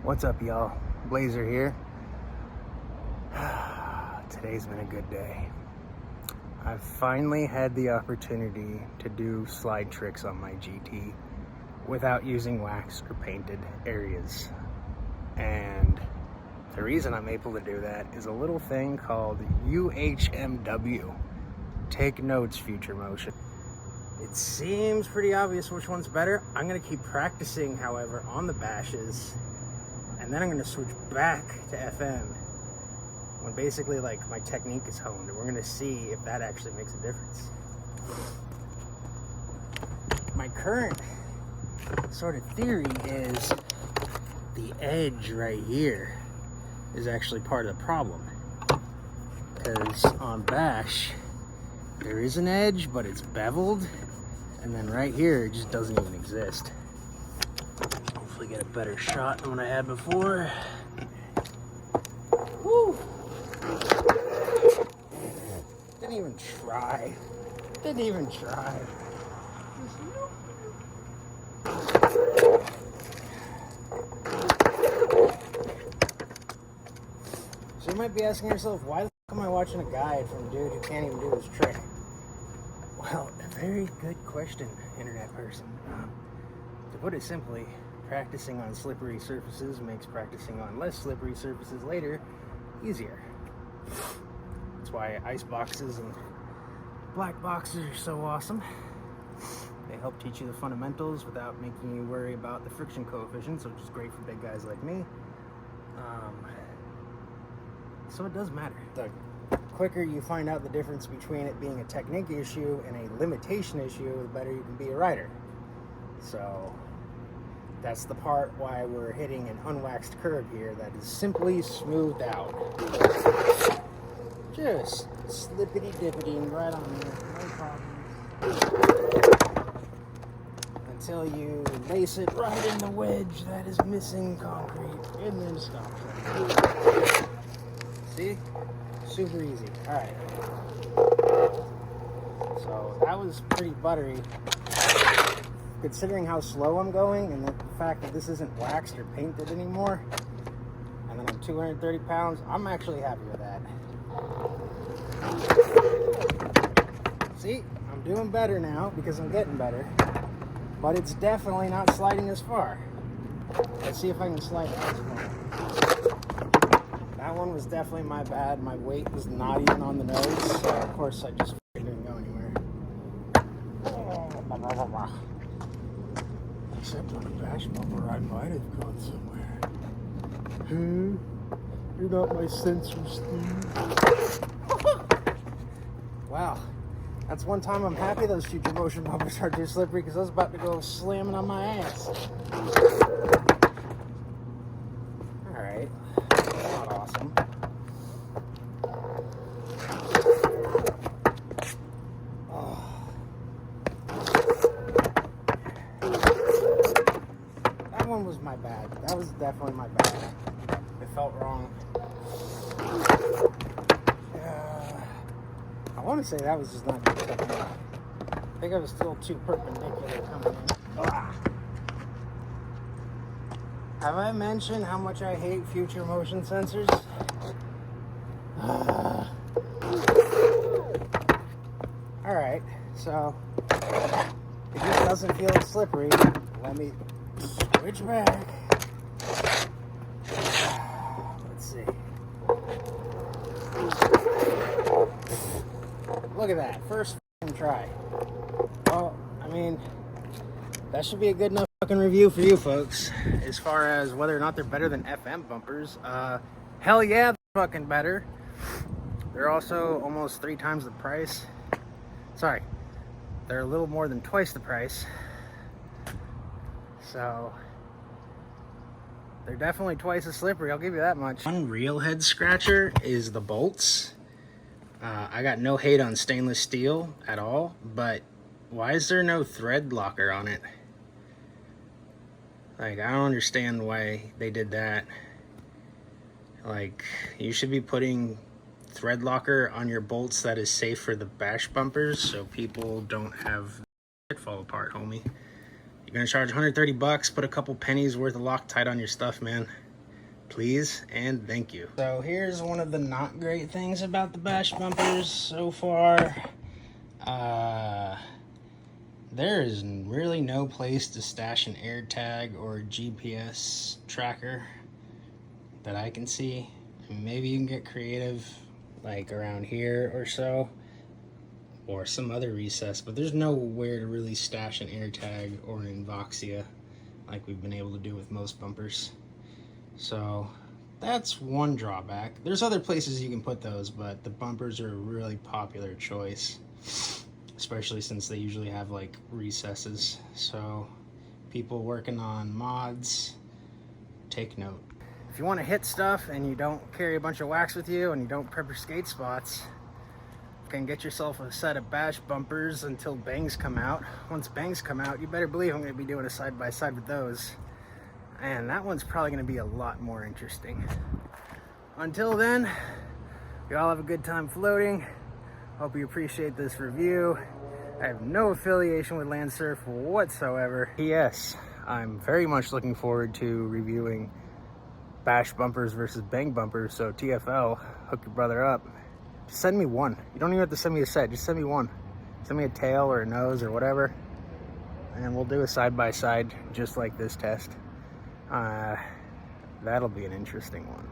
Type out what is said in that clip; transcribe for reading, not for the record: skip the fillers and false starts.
What's up, y'all? Blazer here. Today's been a good day. I've finally had the opportunity to do slide tricks on my GT without using waxed or painted areas. And the reason I'm able to do that is a little thing called UHMW. Take notes, Future Motion. It seems pretty obvious which one's better. I'm gonna keep practicing, however, on the bashes, and then I'm gonna switch back to FM when basically like my technique is honed, and we're gonna see if that actually makes a difference. My current sort of theory is the edge right here is actually part of the problem, because on bash there is an edge, but it's beveled, and then right here it just doesn't even exist. Hopefully get a better shot than what I had before. Woo! Didn't even try. Didn't even try. So you might be asking yourself, why the fuck am I watching a guide from a dude who can't even do his trick? Well, a very good question, internet person. To put it simply, practicing on slippery surfaces makes practicing on less slippery surfaces later easier. That's why ice boxes and black boxes are so awesome. They help teach you the fundamentals without making you worry about the friction coefficients, which is great for big guys like me. So it does matter. The quicker you find out the difference between it being a technique issue and a limitation issue, the better you can be a rider. So that's the part why we're hitting an unwaxed curve here that is simply smoothed out. Just slippity dippity right on there, no problem. Until you lace it right in the wedge that is missing concrete, and then stop it. See? Super easy. Alright. So that was pretty buttery. Considering how slow I'm going and the fact that this isn't waxed or painted anymore, and then I'm 230 pounds, I'm actually happy with that. See? I'm doing better now because I'm getting better. But it's definitely not sliding as far. Let's see if I can slide as far. That one was definitely my bad. My weight was not even on the nose, so of course I just didn't go anywhere. Except on a bash bumper, I might have gone somewhere. You're not my sensor, Steve. Wow. That's one time I'm happy those Future Motion bumpers are too slippery, because I was about to go slamming on my ass. Alright. Not awesome. Oh. That one was my bad. That was definitely my bad. It felt wrong. I want to say that was just not good technique. I think I was still too perpendicular coming in. Ah. Have I mentioned how much I hate Future Motion sensors? Alright, so it just doesn't feel slippery. Let me switch back. Let's see. Look at that, first try. Well, I mean, that should be a good enough fucking review for you folks. As far as whether or not they're better than FM bumpers, hell yeah, they're fucking better. They're also almost 3 times the price. Sorry, they're a little more than twice the price. So they're definitely twice as slippery, I'll give you that much. One real head scratcher is the bolts. I got no hate on stainless steel at all, but why is there no thread locker on it? Like, I don't understand why they did that. Like, you should be putting thread locker on your bolts that is safe for the bash bumpers so people don't have it fall apart, homie. You're gonna charge 130 bucks, put a couple pennies worth of Loctite on your stuff, man. please and thank you. So here's one of the not great things about the bash bumpers so far. There is really no place to stash an air tag or GPS tracker that I can see. Maybe you can get creative like around here or so, or some other recess, but there's nowhere to really stash an air tag or an Invoxia like we've been able to do with most bumpers. So that's one drawback. There's other places you can put those, but the bumpers are a really popular choice, especially since they usually have like recesses. So people working on mods, take note. If you want to hit stuff and you don't carry a bunch of wax with you and you don't prep your skate spots, you can get yourself a set of bash bumpers until bangs come out. Once bangs come out, you better believe I'm going to be doing a side-by-side with those. And that one's probably going to be a lot more interesting. Until then, you all have a good time floating. Hope you appreciate this review. I have no affiliation with land.surf whatsoever. Yes, I'm very much looking forward to reviewing bash bumpers versus bang bumpers, so TFL, hook your brother up. Just send me one. You don't even have to send me a set, just send me one. Send me a tail or a nose or whatever, and we'll do a side-by-side just like this test. That'll be an interesting one.